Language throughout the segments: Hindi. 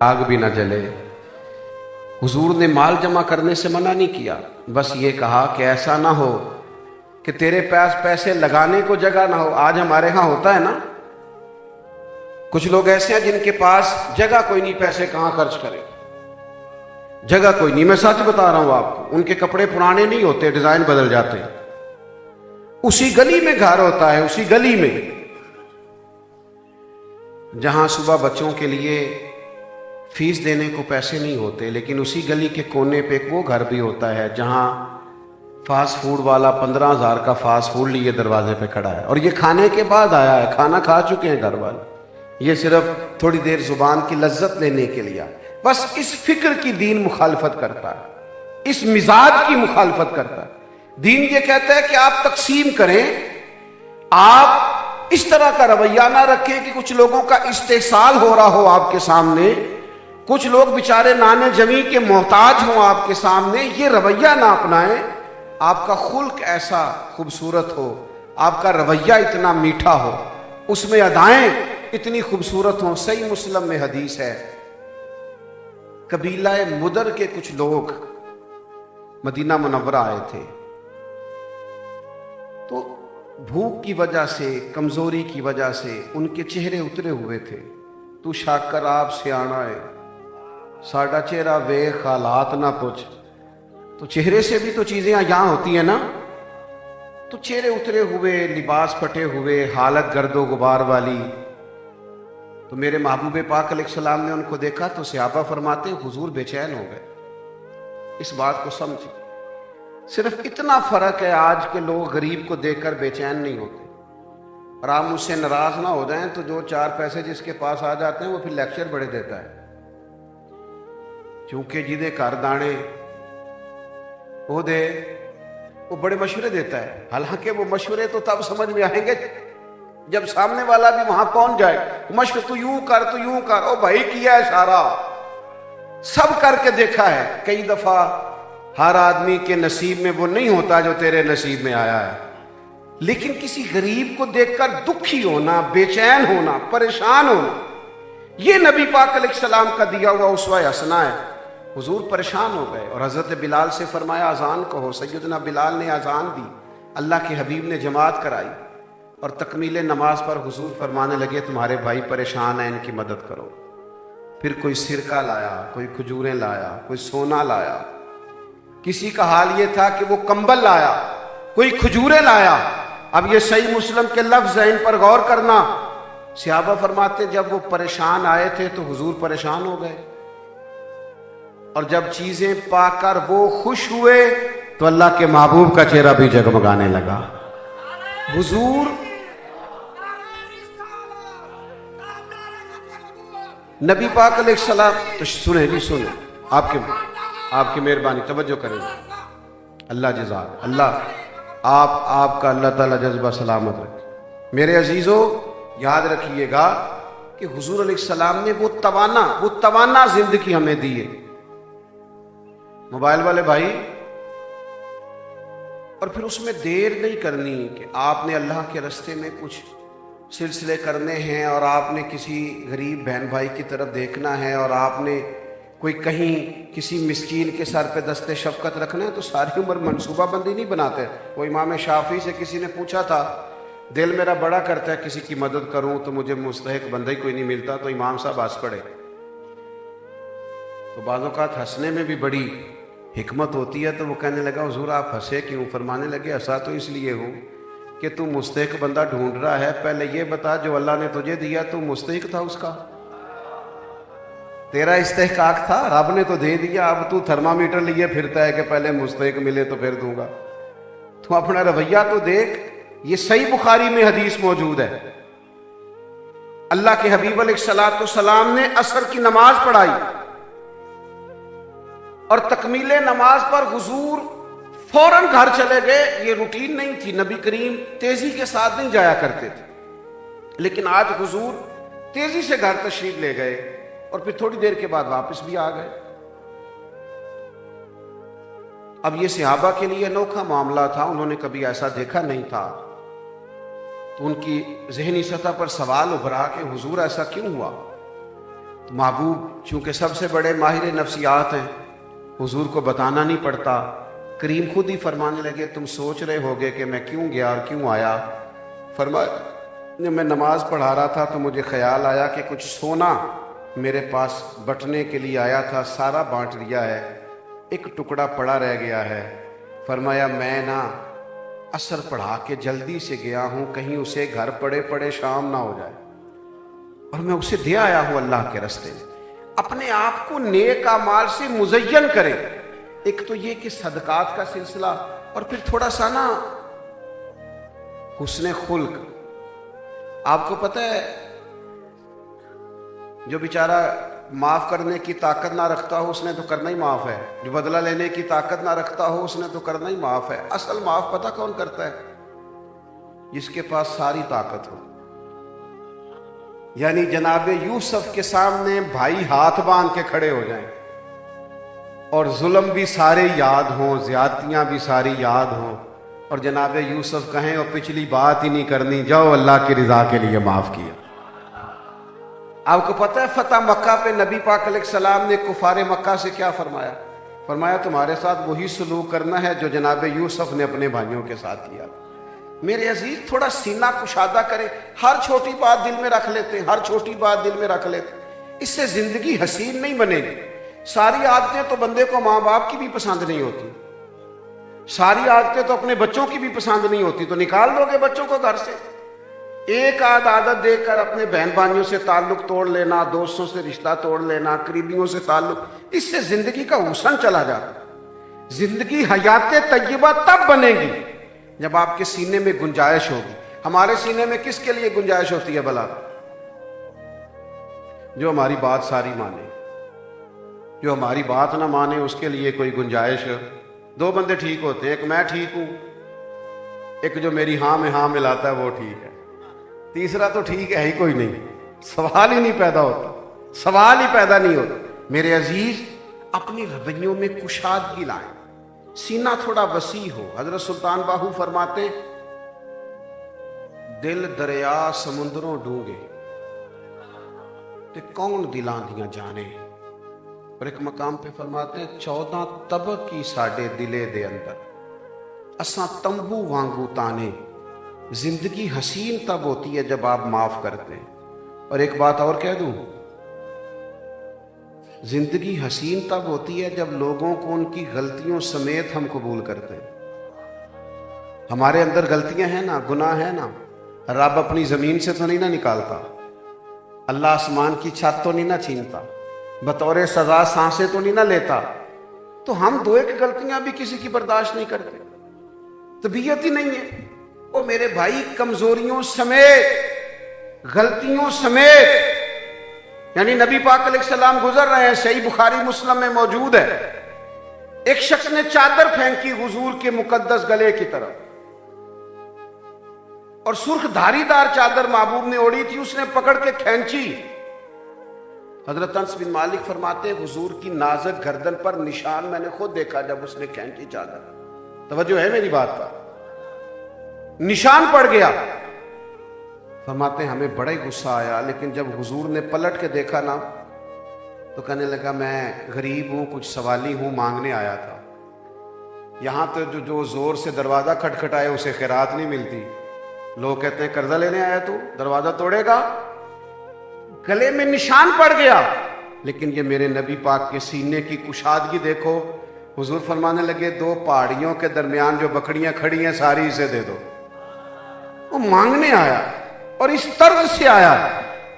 आग भी ना जले। हुजूर ने माल जमा करने से मना नहीं किया, बस ये कहा कि ऐसा ना हो कि तेरे पास पैसे लगाने को जगह ना हो। आज हमारे यहां होता है ना, कुछ लोग ऐसे हैं जिनके पास जगह कोई नहीं, पैसे कहां खर्च करें, जगह कोई नहीं। मैं सच बता रहा हूं आपको, उनके कपड़े पुराने नहीं होते, डिजाइन बदल जाते हैं। उसी गली में घर होता है, उसी गली में जहां सुबह बच्चों के लिए फीस देने को पैसे नहीं होते, लेकिन उसी गली के कोने पे एक वो घर भी होता है जहां फास्ट फूड वाला 15,000 का फास्ट फूड लिए दरवाजे पे खड़ा है, और ये खाने के बाद आया है, खाना खा चुके हैं घर वाले, ये सिर्फ थोड़ी देर जुबान की लज्जत लेने के लिए। बस इस फिक्र की दीन मुखालफत करता है, इस मिजाज की मुखालफत करता है। दीन ये कहता है कि आप तकसीम करें, आप इस तरह का रवैया ना रखें कि कुछ लोगों का इस्तेहसाल हो रहा हो आपके सामने, कुछ लोग बेचारे नाने जमी के मोहताज हों आपके सामने, ये रवैया ना अपनाएं। आपका खुल्क ऐसा खूबसूरत हो, आपका रवैया इतना मीठा हो, उसमें अदाएं इतनी खूबसूरत हो। सही मुस्लिम में हदीस है, कबीला मुदर के कुछ लोग मदीना मुनव्वरा आए थे, तो भूख की वजह से, कमजोरी की वजह से उनके चेहरे उतरे हुए थे। तू शाकर आप सियाना है, साडा चेहरा वेख हालात ना पूछ। तो चेहरे से भी तो चीजें यहां होती है ना। तो चेहरे उतरे हुए, लिबास फटे हुए, हालत गर्दो गुबार वाली। तो मेरे महबूब पाक अलैहिस्सलाम ने उनको देखा तो सहाबा फरमाते हुजूर बेचैन हो गए। इस बात को समझे, सिर्फ इतना फर्क है, आज के लोग गरीब को देखकर बेचैन नहीं होते, और आप मुझसे नाराज ना हो जाएं तो जो चार पैसे जिसके पास आ जाते हैं वो फिर लेक्चर बड़े देता है, क्योंकि जिदे घर दाने वो दे, वो बड़े मशवरे देता है। हालांकि वो मशवरे तो तब समझ में आएंगे जब सामने वाला भी वहां पहुंच जाए। मशवरे तू यूं कर, तू यूं कर, ओ भाई किया है सारा, सब करके देखा है कई दफा। हर आदमी के नसीब में वो नहीं होता जो तेरे नसीब में आया है, लेकिन किसी गरीब को देखकर दुखी होना, बेचैन होना, परेशान होना, ये नबी पाक अलैहिस्सलाम का दिया हुआ उसवा हसना है। हुजूर परेशान हो गए और हजरत बिलाल से फरमाया अजान कहो। सैयदना बिलाल ने अजान दी, अल्लाह के हबीब ने जमात कराई, और तकमीले नमाज पर हुजूर फरमाने लगे तुम्हारे भाई परेशान हैं, इनकी मदद करो। फिर कोई सिरका लाया, कोई खजूरें लाया, कोई सोना लाया, किसी का हाल ये था कि वो कंबल लाया, कोई खजूरें लाया। अब ये सही मुस्लिम के लफ्ज हैं, इन पर गौर करना। सहाबा फरमाते जब वो परेशान आए थे तो हुजूर परेशान हो गए, और जब चीजें पाकर वो खुश हुए तो अल्लाह के महबूब का चेहरा भी जगमगाने लगा। हुजूर नबी पाक अलैहिस्सलाम, तो सुने जी सुने, आपकी मेहरबानी, तवज्जो करें। अल्लाह जज़ाक, अल्लाह आपका अल्लाह ताला जज्बा सलामत रखे। मेरे अजीजों याद रखिएगा कि हुजूर अलैहिस्सलाम ने वो तवाना जिंदगी हमें दी है। मोबाइल वाले भाई, और फिर उसमें देर नहीं करनी कि आपने अल्लाह के रास्ते में कुछ सिलसिले करने हैं, और आपने किसी गरीब बहन भाई की तरफ देखना है, और आपने कोई कहीं किसी मिस्कीन के सर पे दस्ते शफकत रखना है, तो सारी उम्र मनसूबा बंदी नहीं बनाते। वो इमाम शाफी से किसी ने पूछा था, दिल मेरा बड़ा करता है किसी की मदद करूं तो मुझे मुस्तहिक बंदा ही कोई नहीं मिलता, तो इमाम साहब हंस पड़े। तो बाज़ औक़ात हंसने में भी बड़ी हिकमत होती है। तो वो कहने लगा हुजूर आप हंसे क्यों? फरमाने लगे हंसा तो इसलिए हूं कि तू मुस्तहिक बंदा ढूंढ रहा है, पहले ये बता जो अल्लाह ने तुझे दिया तू मुस्तहिक था उसका? तेरा इस्तेहकाक था, रब ने तो दे दिया, अब तू थर्मामीटर लिए फिरता है कि पहले मुस्तहिक मिले तो फिर दूंगा। तू अपना रवैया तो देख। ये सही बुखारी में हदीस मौजूद है, अल्लाह के हबीब अलैहिस्सलाम ने असर की नमाज पढ़ाई, और तकमीले नमाज पर हुजूर फौरन घर चले गए। ये रूटीन नहीं थी, नबी करीम तेजी के साथ नहीं जाया करते थे, लेकिन आज हुजूर तेजी से घर तशरीफ ले गए, और फिर थोड़ी देर के बाद वापस भी आ गए। अब ये सहाबा के लिए अनोखा मामला था, उन्होंने कभी ऐसा देखा नहीं था। तो उनकी ज़हनी सतह पर सवाल उभरा कि हुजूर ऐसा क्यों हुआ? तो महबूब चूंकि सबसे बड़े माहिर नफ्सियात हैं, हुजूर को बताना नहीं पड़ता। करीम खुद ही फरमाने लगे, तुम सोच रहे होगे कि मैं क्यों गया और क्यों आया। फरमाया, जब मैं नमाज पढ़ा रहा था तो मुझे ख्याल आया कि कुछ सोना मेरे पास बटने के लिए आया था, सारा बांट दिया है, एक टुकड़ा पड़ा रह गया है। फरमाया, मैं ना असर पढ़ा के जल्दी से गया हूँ, कहीं उसे घर पड़े पड़े शाम ना हो जाए, और मैं उसे दे आया हूँ अल्लाह के रास्ते में। अपने आप को नेक अमाल से मुज़य्यन करे। एक तो ये कि सदकात का सिलसिला, और फिर थोड़ा सा ना हुस्ने खुल्क। आपको पता है, जो बेचारा माफ करने की ताकत ना रखता हो उसने तो करना ही माफ है, जो बदला लेने की ताकत ना रखता हो उसने तो करना ही माफ है। असल माफ पता कौन करता है? जिसके पास सारी ताकत हो। यानी जनाबे यूसुफ के सामने भाई हाथ बांध के खड़े हो जाएं और जुल्म भी सारे याद हों, ज्यादतियां भी सारी याद हों, और जनाबे यूसुफ कहें और पिछली बात ही नहीं करनी, जाओ अल्लाह की रिजा के लिए माफ किया। आपको पता है फतह मक्का पे नबी पाक अलैहिस्सलाम ने कुफारे मक्का से क्या फरमाया? फरमाया, तुम्हारे साथ वही सलूक करना है जो जनाबे यूसुफ ने अपने भाइयों के साथ किया। मेरे अजीज, थोड़ा सीना कुशादा करें। हर छोटी बात दिल में रख लेते हैं, हर छोटी बात दिल में रख लेते हैं, इससे जिंदगी हसीन नहीं बनेगी। सारी आदतें तो बंदे को माँ बाप की भी पसंद नहीं होती, सारी आदतें तो अपने बच्चों की भी पसंद नहीं होती, तो निकाल दोगे बच्चों को घर से। एक आदत देखकर अपने बहन भाइयों से ताल्लुक तोड़ लेना, दोस्तों से रिश्ता तोड़ लेना, करीबियों से ताल्लुक, इससे जिंदगी का हुस्न चला जाता। जिंदगी हयाते तय्यबा तब बनेगी जब आपके सीने में गुंजाइश होगी। हमारे सीने में किसके लिए गुंजाइश होती है भला? जो हमारी बात सारी माने। जो हमारी बात ना माने उसके लिए कोई गुंजाइश। दो बंदे ठीक होते हैं, एक मैं ठीक हूं, एक जो मेरी हां में हां मिलाता है वो ठीक है, तीसरा तो ठीक है ही कोई नहीं। सवाल ही नहीं पैदा होता, सवाल ही पैदा नहीं होता। मेरे अजीज, अपनी रवैयों में कुशादगी लाएं, सीना थोड़ा वसी हो। हजरत सुल्तान बाहू फरमाते, दिल दरिया समुद्रों डूंगे ते कौन दिलां दियां जाने। और एक मकाम पे फरमाते, 14 तबक की साडे दिले दे अंदर, असा तंबू वांगू ताने। जिंदगी हसीन तब होती है जब आप माफ करते हैं। और एक बात और कह दूं, जिंदगी हसीन तब होती है जब लोगों को उनकी गलतियों समेत हम कबूल करते हैं। हमारे अंदर गलतियां हैं ना, गुनाह है ना, रब अपनी जमीन से तो नहीं ना निकालता, अल्लाह आसमान की छत तो नहीं ना छीनता, बतौर सजा सांसें तो नहीं ना लेता। तो हम दो एक गलतियां भी किसी की बर्दाश्त नहीं करते, तबीयत ही नहीं है। ओ मेरे भाई, कमजोरियों समेत, गलतियों समेत, यानी नबी पाक अलैहिस्सलाम गुजर रहे हैं, सही बुखारी मुस्लिम में मौजूद है, एक शख्स ने चादर फेंकी हुजूर के मुकद्दस गले की तरफ, और सुर्ख धारीदार चादर महबूब ने ओढ़ी थी, उसने पकड़ के खींची। हजरत अनस बिन मालिक फरमाते, हुजूर की नाजुक गर्दन पर निशान मैंने खुद देखा जब उसने खींची चादर। तवज्जो है मेरी बात पर? निशान पड़ गया। फरमाते हैं, हमें बड़ा ही गुस्सा आया, लेकिन जब हुजूर ने पलट के देखा ना तो कहने लगा, मैं गरीब हूं, कुछ सवाली हूं, मांगने आया था। यहां तो जो जोर से दरवाजा खटखटाए उसे खैरात नहीं मिलती। लोग कहते हैं, कर्जा लेने आया तू, दरवाजा तोड़ेगा। गले में निशान पड़ गया, लेकिन ये मेरे नबी पाक के सीने की कुशादगी देखो। हुजूर फरमाने लगे, दो पहाड़ियों के दरमियान जो बकरियां खड़ी हैं सारी इसे दे दो। वो मांगने आया और इस तर्ज से आया।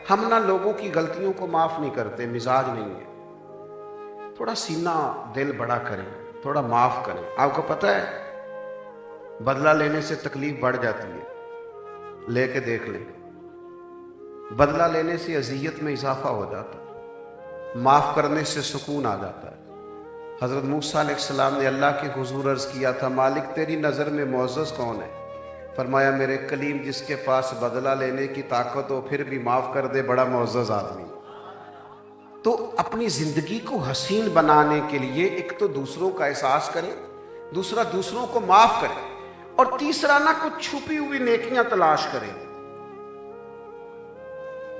हम ना लोगों की गलतियों को माफ नहीं करते, मिजाज नहीं है। थोड़ा सीना दिल बड़ा करें, थोड़ा माफ करें। आपको पता है, बदला लेने से तकलीफ बढ़ जाती है, लेके देख लें। बदला लेने से अजियत में इजाफा हो जाता है, माफ करने से सुकून आ जाता है। हजरत मूसा अलैहिस्सलाम ने अल्लाह के हुजूर अर्ज किया था, मालिक तेरी नज़र में मुअज़्ज़ज़ कौन है? फरमाया, मेरे कलीम जिसके पास बदला लेने की ताकत हो फिर भी माफ कर दे, बड़ा मुअज़्ज़ज़ आदमी। तो अपनी जिंदगी को हसीन बनाने के लिए एक तो दूसरों का एहसास करें, दूसरा दूसरों को माफ करें, और तीसरा ना कुछ छुपी हुई नेकियां तलाश करें।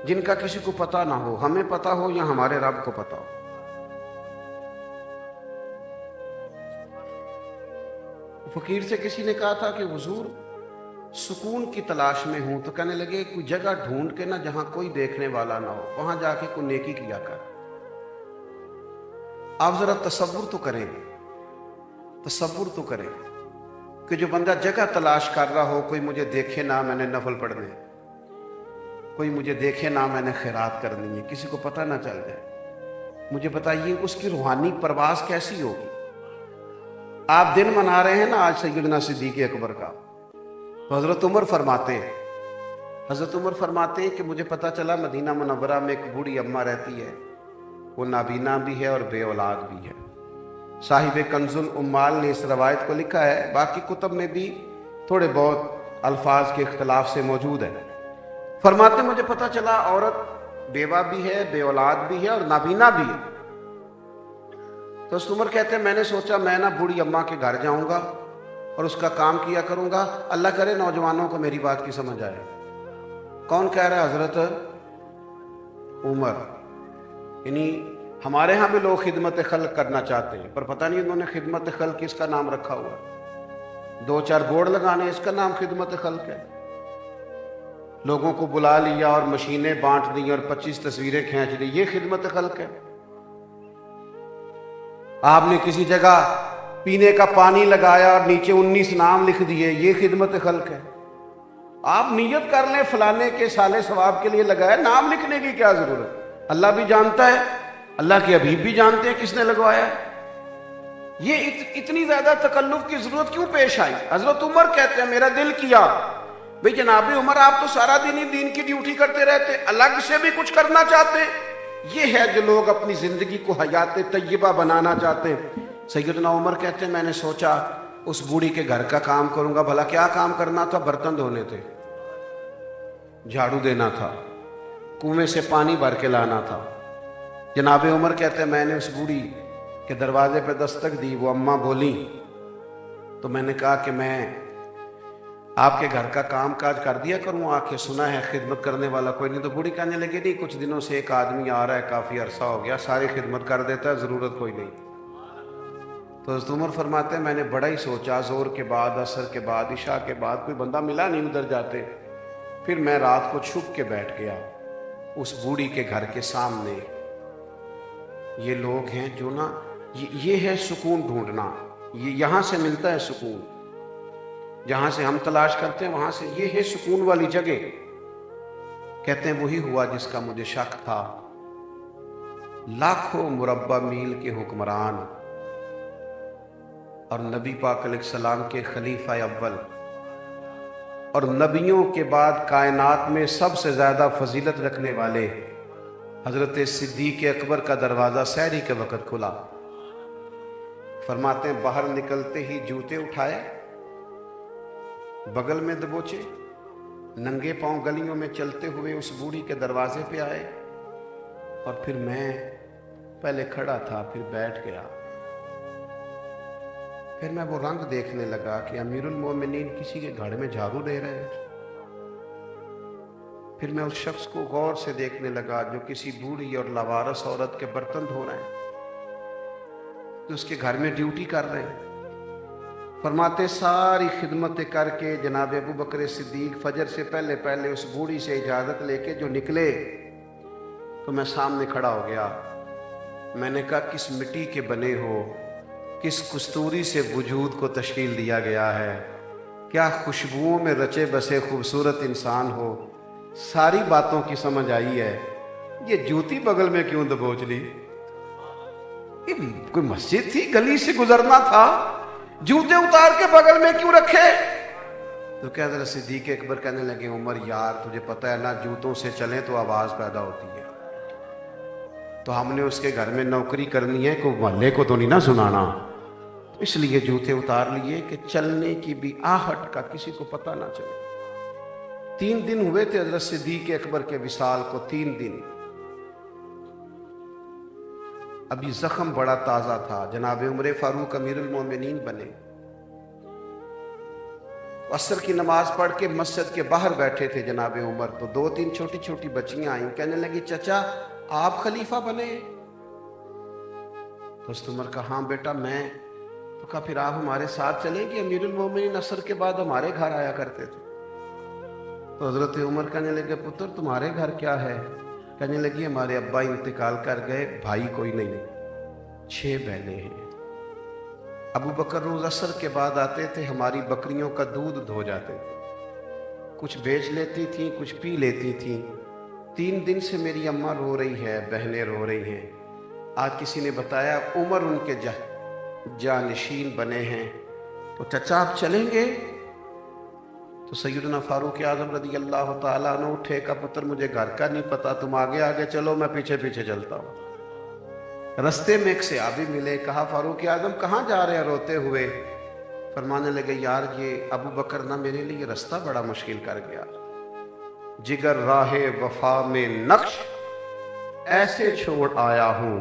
जिनका किसी को पता ना हो, हमें पता हो या हमारे रब को पता हो। फकीर से किसी ने कहा था कि हुजूर सुकून की तलाश में हूं, तो कहने लगे कोई जगह ढूंढ के ना जहां कोई देखने वाला ना हो, वहां जाके कोई नेकी किया कर। आप जरा तसव्वुर तो करें, तसव्वुर तो करें कि जो बंदा जगह तलाश कर रहा हो, कोई मुझे देखे ना मैंने नफल पढ़ने, कोई मुझे देखे ना मैंने खैरात करनी है, किसी को पता ना चल जाए, मुझे बताइए उसकी रूहानी परवाज कैसी होगी। आप दिन मना रहे हैं ना आज सैयदना सिद्दीक़ अकबर का, तो हजरत उमर फरमाते हैं, हजरत उमर फरमाते हैं कि मुझे पता चला मदीना मुनव्वरा में एक बूढ़ी अम्मा रहती है, वो नाबीना भी है और बे औलाद भी है। साहिब कंजुल उम्माल ने इस रवायत को लिखा है, बाकी कुतब में भी थोड़े बहुत अल्फाज के इख्तलाफ से मौजूद है। फरमाते मुझे पता चला औरत बेवा भी है, बे औलाद भी है और नाबीना भी है। तो उमर कहते हैं मैंने सोचा मैं ना बूढ़ी अम्मा के घर जाऊंगा और उसका काम किया करूंगा, अल्लाह करे नौजवानों को मेरी बात की समझ आए। कौन कह रहा है? हजरत उमर। यानी हमारे यहाँ भी लोग खिदमत खल्क करना चाहते हैं, पर पता नहीं उन्होंने खिदमत खल्क किसका नाम रखा हुआ, 2-4 बोर्ड लगाने, इसका नाम खिदमत खल्क है। लोगों को बुला लिया और मशीनें बांट दी और 25 तस्वीरें खींच दी, ये खिदमत खल्क है। आपने किसी जगह पीने का पानी लगाया और नीचे 19 नाम लिख दिए, ये खिदमत खल्क है। आप नियत कर लें फलाने के साले सवाब के लिए लगाया, नाम लिखने की क्या जरूरत। अल्लाह भी जानता है, अल्लाह के हबीब भी जानते हैं किसने लगवाया है। ये इतनी ज्यादा तकल्लुफ की जरूरत क्यों पेश आई? हजरत उमर कहते हैं मेरा दिल किया भाई जनाब उमर आप तो सारा दिन ही दीन की ड्यूटी करते रहते, अलग से भी कुछ करना चाहते। ये है जो लोग अपनी जिंदगी को हयात तय्यबा बनाना चाहते हैं। सैयदना उमर कहते हैं मैंने सोचा उस बूढ़ी के घर का काम करूंगा। भला क्या काम करना था? बर्तन धोने थे, झाड़ू देना था, कुएं से पानी भर के लाना था। जनाब उमर कहते हैं मैंने उस बूढ़ी के दरवाजे पे दस्तक दी, वो अम्मा बोली तो मैंने कहा कि मैं आपके घर का काम काज कर दिया करूँ, आके सुना है खिदमत करने वाला कोई नहीं। तो बूढ़ी कहने लगी नहीं, कुछ दिनों से एक आदमी आ रहा है, काफ़ी अरसा हो गया, सारी खिदमत कर देता है, ज़रूरत कोई नहीं। तो हज़रत उमर फरमाते हैं मैंने बड़ा ही सोचा, ज़ोर के बाद, असर के बाद, इशा के बाद कोई बंदा मिला नहीं उधर जाते। फिर मैं रात को छुप के बैठ गया उस बूढ़ी के घर के सामने। ये लोग हैं जो ना ये है सुकून ढूंढना, ये यहाँ से मिलता है सुकून, जहां से हम तलाश करते हैं वहां से, ये है सुकून वाली जगह। कहते हैं वही हुआ जिसका मुझे शक था। लाखों मुरब्बा मील के हुक्मरान और नबी पाक अलैहिस्सलाम के खलीफा अव्वल और नबियों के बाद कायनात में सबसे ज्यादा फजीलत रखने वाले हजरत सिद्दीक अकबर का दरवाजा सहरी के वक्त खुला। फरमाते हैं बाहर निकलते ही जूते उठाए, बगल में दबोचे, नंगे पांव गलियों में चलते हुए उस बूढ़ी के दरवाजे पे आए और फिर मैं पहले खड़ा था, फिर बैठ गया। फिर मैं वो रंग देखने लगा कि अमीरुल मोमिनीन किसी के घर में झाड़ू दे रहे हैं। फिर मैं उस शख्स को गौर से देखने लगा जो किसी बूढ़ी और लावारस औरत के बर्तन धो रहे हैं, तो उसके घर में ड्यूटी कर रहे हैं। फरमाते सारी खिदमतें करके जनाब अबू बकर सिद्दीक फजर से पहले पहले उस बूढ़ी से इजाज़त लेके जो निकले तो मैं सामने खड़ा हो गया। मैंने कहा किस मिट्टी के बने हो, किस कस्तूरी से वजूद को तश्कील दिया गया है, क्या खुशबुओं में रचे बसे खूबसूरत इंसान हो। सारी बातों की समझ आई है। ये जूती बगल में क्यों दबोच ली? ये कोई मस्जिद थी, गली से गुजरना था, जूते उतार के बगल में क्यों रखे? तो क्या जरा सिद्दीक अकबर कहने लगे उमर यार तुझे पता है ना जूतों से चले तो आवाज पैदा होती है, तो हमने उसके घर में नौकरी करनी है, कोई मोहल्ले को तो नहीं ना सुनाना, इसलिए जूते उतार लिए कि चलने की भी आहट का किसी को पता ना चले। 3 दिन हुए थे हजरत सिद्दीक अकबर के विसाल को, 3 दिन। अभी जख्म बड़ा ताजा था। जनाब उमर फारूक अमीरुल मोमिनीन बने। असर की नमाज पढ़ के मस्जिद के बाहर बैठे थे जनाब उमर, तो 2-3 छोटी छोटी बच्चियां आई, कहने लगी चचा आप खलीफा बने? तो उमर कहा हाँ बेटा मैं। तो कहा फिर आप हमारे साथ चलेंगे? अमीरुल मोमिनीन असर के बाद हमारे घर आया करते थे। तो हजरत उमर कहने लगे पुत्र तुम्हारे घर क्या है? कहने लगी हमारे अब्बा इंतकाल कर गए, भाई कोई नहीं, 6 बहनें हैं। अबू बकर रोज असर के बाद आते थे, हमारी बकरियों का दूध धो जाते थे, कुछ बेच लेती थी कुछ पी लेती थी। 3 दिन से मेरी अम्मा रो रही है, बहनें रो रही हैं। आज किसी ने बताया उमर उनके जानशीन बने हैं। तो चचा आप चलेंगे? तो सैयदना फारूक आज़म रज़ी अल्लाह ताला अन्हु उठे, का पुत्र मुझे घर का नहीं पता, तुम आगे आगे चलो मैं पीछे पीछे चलता हूँ। रास्ते में एक सहाबी मिले, कहा फारूक आज़म कहाँ जा रहे हैं रोते हुए? फरमाने लगे यार ये अबू बकर ना मेरे लिए रास्ता बड़ा मुश्किल कर गया। जिगर राहे वफा में नक्श ऐसे छोड़ आया हूँ,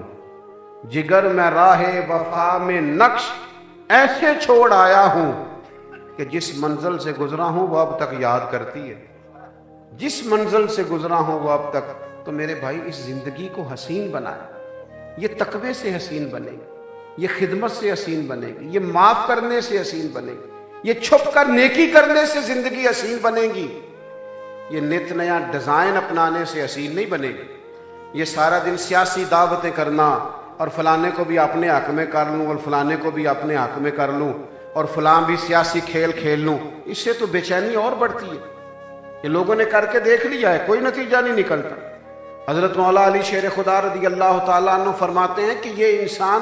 जिगर मैं राहे वफा में नक्श ऐसे छोड़ आया हूँ कि जिस मंजिल से गुजरा हूं वो अब तक याद करती है, जिस मंजिल से गुजरा हूं वो अब तक। तो मेरे भाई इस जिंदगी को हसीन बनाए, ये तकवे से हसीन बनेगी, ये खिदमत से हसीन बनेगी, ये माफ करने से हसीन बनेगी, ये छुप कर नेकी करने से जिंदगी हसीन बनेगी, ये नित नया डिजाइन अपनाने से हसीन नहीं बनेगी। ये सारा दिन सियासी दावतें करना और फलाने को भी अपने हक में कर लूं और फलाने को भी अपने हक में कर लूं और फलां भी सियासी खेल खेल लूं, इससे तो बेचैनी और बढ़ती है। ये लोगों ने करके देख लिया है, कोई नतीजा नहीं निकलता। हजरत मौला अली शेर खुदा रज़ी अल्लाह ताला अन्हु फरमाते हैं कि ये इंसान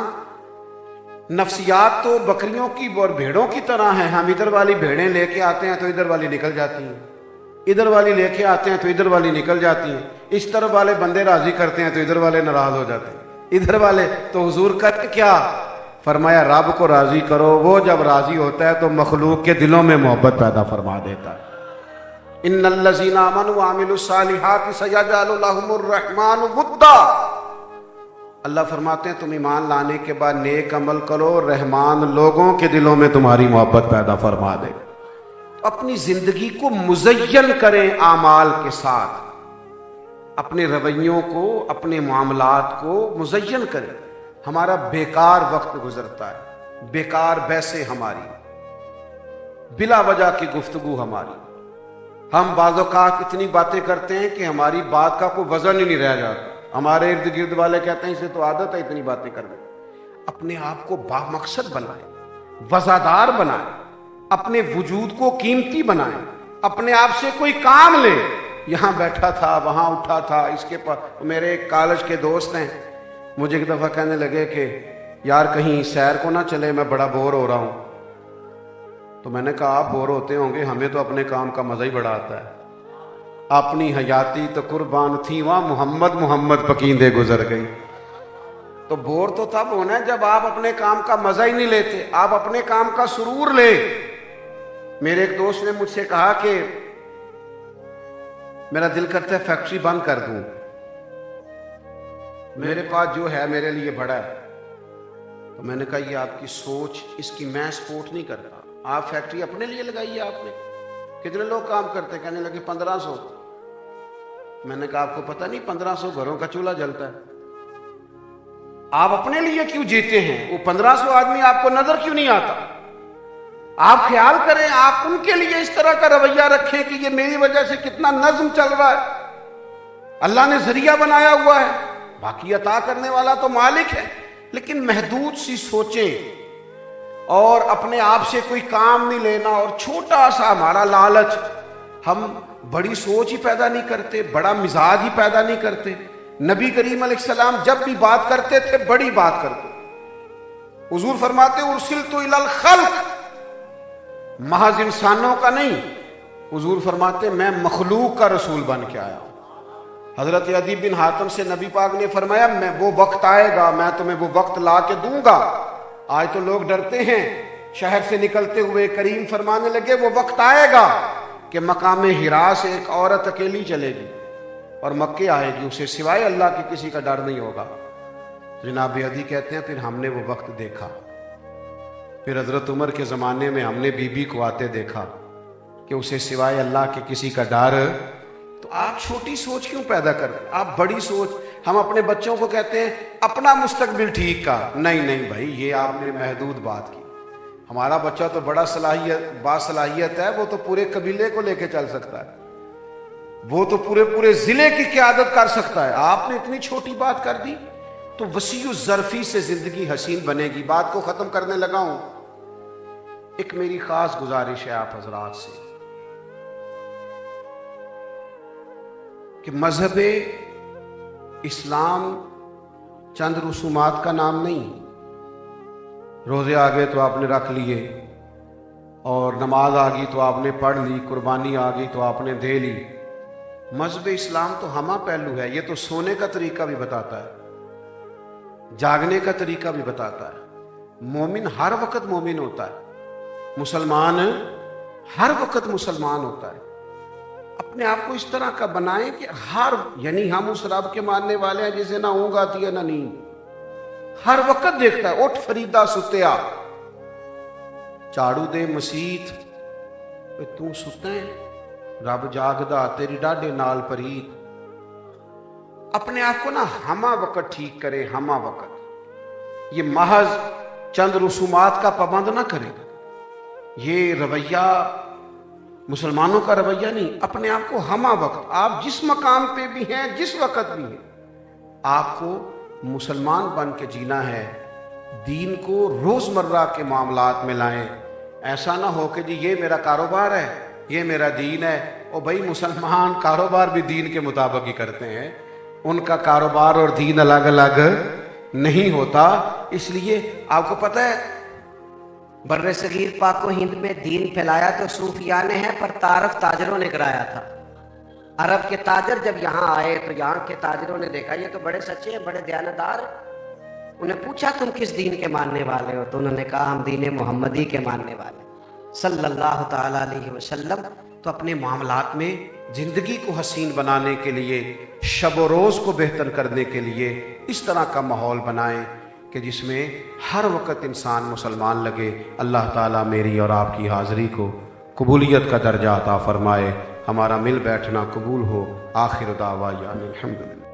नफ्सियात तो बकरियों की और भेड़ों की तरह है। हम इधर वाली भेड़ें लेके आते हैं तो इधर वाली निकल जाती हैं, इधर वाली लेके आते हैं तो इधर वाली निकल जाती हैं, इस तरफ वाले बंदे राजी करते हैं तो इधर वाले नाराज हो जाते हैं, इधर वाले तो हुजूर करके क्या फरमाया रब को राजी करो, वो जब राजी होता है तो मखलूक के दिलों में मोहब्बत पैदा फरमा देता है। इन्नल्लज़ीना आमनू व अमिलुस्सालिहाति सयजअलु लहुमुर रहमानु वुद्दा। अल्लाह फरमाते हैं तुम ईमान लाने के बाद नेक अमल करो, रहमान लोगों के दिलों में तुम्हारी मोहब्बत पैदा फरमा दे। अपनी जिंदगी को मुज़य्यन करें आमाल के साथ, अपने रवैयों को अपने मामलात को मुज़य्यन करें। हमारा बेकार वक्त गुजरता है, बेकार बहसें हमारी, बिला वजह की गुफ्तगू हमारी, हम बाज़-औक़ात इतनी बातें करते हैं कि हमारी बात का कोई वजन ही नहीं रह जाता। हमारे इर्द गिर्द वाले कहते हैं इसे तो आदत है इतनी बातें करने। अपने आप को बामकसद बनाएं, वज़ादार बनाएं, अपने वजूद को कीमती बनाएं, अपने आप से कोई काम ले। यहां बैठा था वहां उठा था, इसके पास मेरे एक कॉलेज के दोस्त हैं, मुझे एक दफा कहने लगे कि यार कहीं सैर को ना चले, मैं बड़ा बोर हो रहा हूं। तो मैंने कहा आप बोर होते होंगे, हमें तो अपने काम का मजा ही बड़ा आता है। अपनी हयाती तो कुर्बान थी वहां मोहम्मद मोहम्मद पकींदे गुजर गई। तो बोर तो तब होना है जब आप अपने काम का मजा ही नहीं लेते, आप अपने काम का सुरूर ले। मेरे एक दोस्त ने मुझसे कहा कि मेरा दिल करता है फैक्ट्री बंद कर दूं, मेरे पास जो है मेरे लिए बड़ा है। तो मैंने कहा ये आपकी सोच, इसकी मैं सपोर्ट नहीं करता। आप फैक्ट्री अपने लिए लगाइए। आपने कितने लोग काम करते? कहने लगे 1500। मैंने कहा आपको पता नहीं 1500 घरों का चूल्हा जलता है। आप अपने लिए क्यों जीते हैं? वो 1500 आदमी आपको नजर क्यों नहीं आता? आप ख्याल करें, आप उनके लिए इस तरह का रवैया रखें कि ये मेरी वजह से कितना नज्म चल रहा है। अल्लाह ने जरिया बनाया हुआ है, बाकी अता करने वाला तो मालिक है। लेकिन महदूद सी सोचें और अपने आप से कोई काम नहीं लेना, और छोटा सा हमारा लालच, हम बड़ी सोच ही पैदा नहीं करते, बड़ा मिजाज ही पैदा नहीं करते। नबी करीम अलैहिस्सलाम जब भी बात करते थे बड़ी बात करते। हुजूर फरमाते उर्सिलतु इलल खल्क, महज इंसानों का नहीं, हुजूर फरमाते मैं मखलूक का रसूल बन के आया हूं। हजरत अदी बिन हातिम से नबी पाक ने फरमाया मैं वो वक्त आएगा, मैं तुम्हें वो वक्त ला के दूंगा। आज तो लोग डरते हैं शहर से निकलते हुए। करीम फरमाने लगे वो वक्त आएगा कि मकाम हिरा से एक औरत अकेली चलेगी और मक्के आएगी, उसे सिवाय अल्लाह के किसी का डर नहीं होगा। जनाब अदी कहते हैं फिर हमने वो वक्त देखा। फिर हजरत उमर के ज़माने में हमने बीबी को आते देखा, कि उसे सिवाय अल्लाह के किसी का डर, तो आप छोटी सोच क्यों पैदा कर रहे हैं? आप बड़ी सोच। हम अपने बच्चों को कहते हैं अपना मुस्तकबिल ठीक का, नहीं नहीं भाई, ये आपने महदूद बात की। हमारा बच्चा तो बड़ा बासलाहियत है, वो तो पूरे कबीले को लेके चल सकता है, वो तो पूरे पूरे जिले की क़यादत कर सकता है। आपने इतनी छोटी बात कर दी। तो वसीउ ज़र्फी से जिंदगी हसीन बनेगी। बात को खत्म करने लगा हूं। एक मेरी खास गुजारिश है आप हजरात से कि मजहब इस्लाम चंद रसूमात का नाम नहीं। रोजे आ गए तो आपने रख लिए, और नमाज आ गई तो आपने पढ़ ली, कुर्बानी आ गई तो आपने दे ली। मजहब इस्लाम तो हमा पहलू है। ये तो सोने का तरीका भी बताता है, जागने का तरीका भी बताता है। मोमिन हर वक्त मोमिन होता है, मुसलमान हर वक्त मुसलमान होता है। अपने आप को इस तरह का बनाएं कि यानी हम उस रब के मानने वाले हैं जिसे ना ऊँग आती है ना नींद। हर वक्त देखता है, उठ फरीदा सुत्या, झाड़ू दे मसीत, तू सुता है, रब जागदा तेरी डाढे नाल परीत। अपने आप को ना हमा वक्त ठीक करे, हमा वक्त। ये महज चंद रसूमात का पाबंद ना करें। ये रवैया मुसलमानों का रवैया नहीं। अपने आप को हमा वक्त, आप जिस मकाम पे भी हैं, जिस वक्त भी हैं, आपको मुसलमान बन के जीना है। दीन को रोजमर्रा के मामलात में लाएं। ऐसा ना हो कि जी ये मेरा कारोबार है, ये मेरा दीन है। और भाई मुसलमान कारोबार भी दीन के मुताबिक ही करते हैं, उनका कारोबार और दीन अलग अलग नहीं होता। इसलिए आपको पता है बर्रे सगीर पाको हिंद में दीन फैलाया तो सूफिया ने है, पर तारफ ताजरों ने कराया था। अरब के ताजर जब यहाँ आए तो यहाँ के ताजरों ने देखा ये तो बड़े सच्चे हैं, बड़े दयानतदार हैं। उन्हें पूछा तुम किस दीन के मानने वाले हो? तो उन्होंने कहा हम दीन मोहम्मदी के मानने वाले सल्लल्लाहु ताला अलैहि वसल्लम। तो अपने मामलात में जिंदगी को हसीन बनाने के लिए, शब व रोज़ को बेहतर करने के लिए इस तरह का माहौल बनाएं कि जिसमें हर वक्त इंसान मुसलमान लगे। अल्लाह ताला मेरी और आपकी हाज़िरी को कबूलियत का दर्जा अता फरमाए, हमारा मिल बैठना कबूल हो। आखिर दावा यानी अल्हम्दुलिल्लाह।